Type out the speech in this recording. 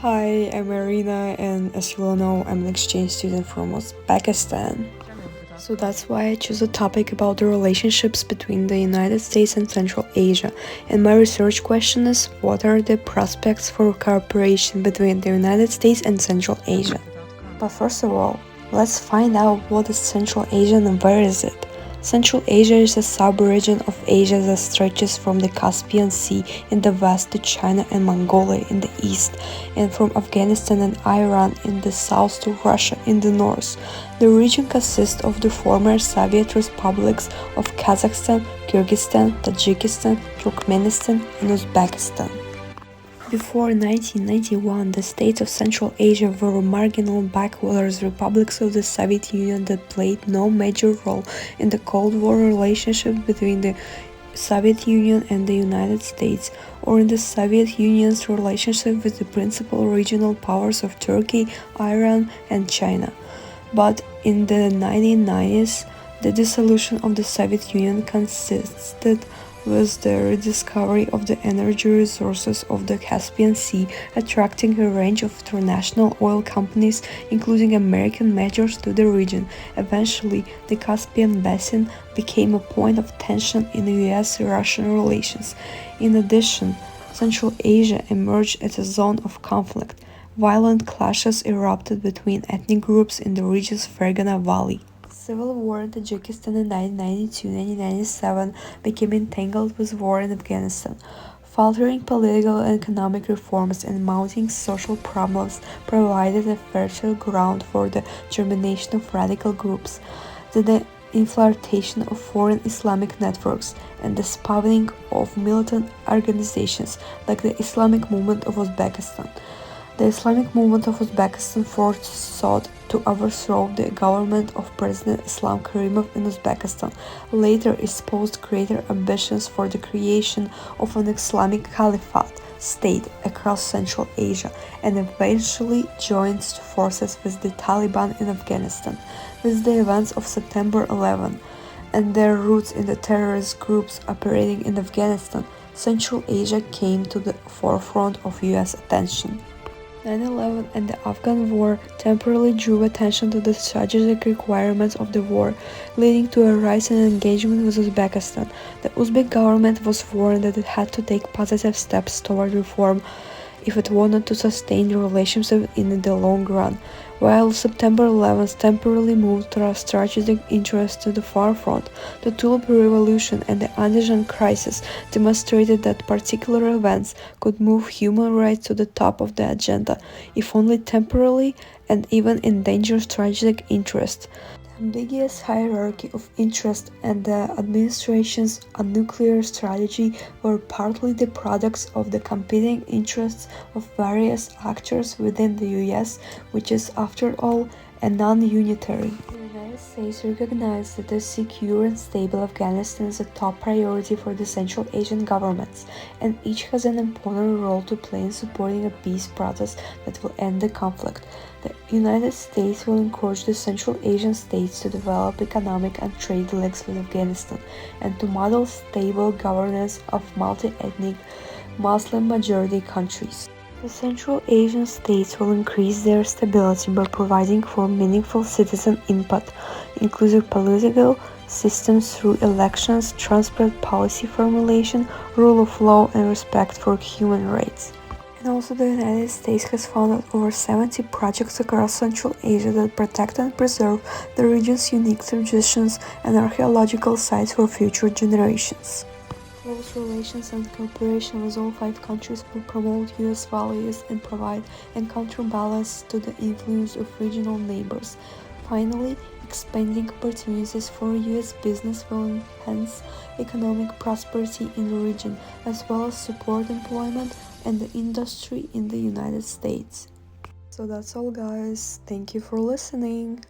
Hi, I'm Marina, and as you all know, I'm an exchange student from Uzbekistan. So that's why I chose a topic about the relationships between the United States and Central Asia. And my research question is, what are the prospects for cooperation between the United States and Central Asia? But first of all, let's find out what is Central Asia and where is it. Central Asia is a sub-region of Asia that stretches from the Caspian Sea in the west to China and Mongolia in the east, and from Afghanistan and Iran in the south to Russia in the north. The region consists of the former Soviet republics of Kazakhstan, Kyrgyzstan, Tajikistan, Turkmenistan, and Uzbekistan. Before 1991, the states of Central Asia were marginal backwaters republics of the Soviet Union that played no major role in the Cold War relationship between the Soviet Union and the United States, or in the Soviet Union's relationship with the principal regional powers of Turkey, Iran, and China. But in the 1990s, the dissolution of the Soviet Union consisted with the rediscovery of the energy resources of the Caspian Sea, attracting a range of international oil companies, including American majors, to the region. Eventually, the Caspian Basin became a point of tension in US-Russian relations. In addition, Central Asia emerged as a zone of conflict. Violent clashes erupted between ethnic groups in the region's Fergana Valley. Civil war in Tajikistan in 1992-1997 became entangled with war in Afghanistan. Faltering political and economic reforms and mounting social problems provided a fertile ground for the germination of radical groups, the infiltration of foreign Islamic networks, and the spawning of militant organizations like the Islamic Movement of Uzbekistan. The Islamic Movement of Uzbekistan first sought to overthrow the government of President Islam Karimov in Uzbekistan, later espoused greater ambitions for the creation of an Islamic Caliphate state across Central Asia, and eventually joined forces with the Taliban in Afghanistan. With the events of September 11 and their roots in the terrorist groups operating in Afghanistan, Central Asia came to the forefront of US attention. 9/11 and the Afghan War temporarily drew attention to the strategic requirements of the war, leading to a rise in engagement with Uzbekistan. The Uzbek government was warned that it had to take positive steps toward reform if it wanted to sustain the relationship in the long run. While September 11th temporarily moved their strategic interests to the forefront, the Tulip Revolution and the Andijan crisis demonstrated that particular events could move human rights to the top of the agenda, if only temporarily, and even endanger strategic interests. The ambiguous hierarchy of interest and the administration's nuclear strategy were partly the products of the competing interests of various actors within the US, which is, after all, a non-unitary. The United States recognized that a secure and stable Afghanistan is a top priority for the Central Asian governments, and each has an important role to play in supporting a peace process that will end the conflict. The United States will encourage the Central Asian states to develop economic and trade links with Afghanistan and to model stable governance of multi-ethnic Muslim-majority countries. The Central Asian states will increase their stability by providing for meaningful citizen input, inclusive political systems through elections, transparent policy formulation, rule of law, and respect for human rights. And also the United States has funded over 70 projects across Central Asia that protect and preserve the region's unique traditions and archaeological sites for future generations. Close relations and cooperation with all five countries will promote US values and provide a counterbalance to the influence of regional neighbors. Finally, expanding opportunities for US business will enhance economic prosperity in the region, as well as support employment and the industry in the United States. So that's all, guys. Thank you for listening.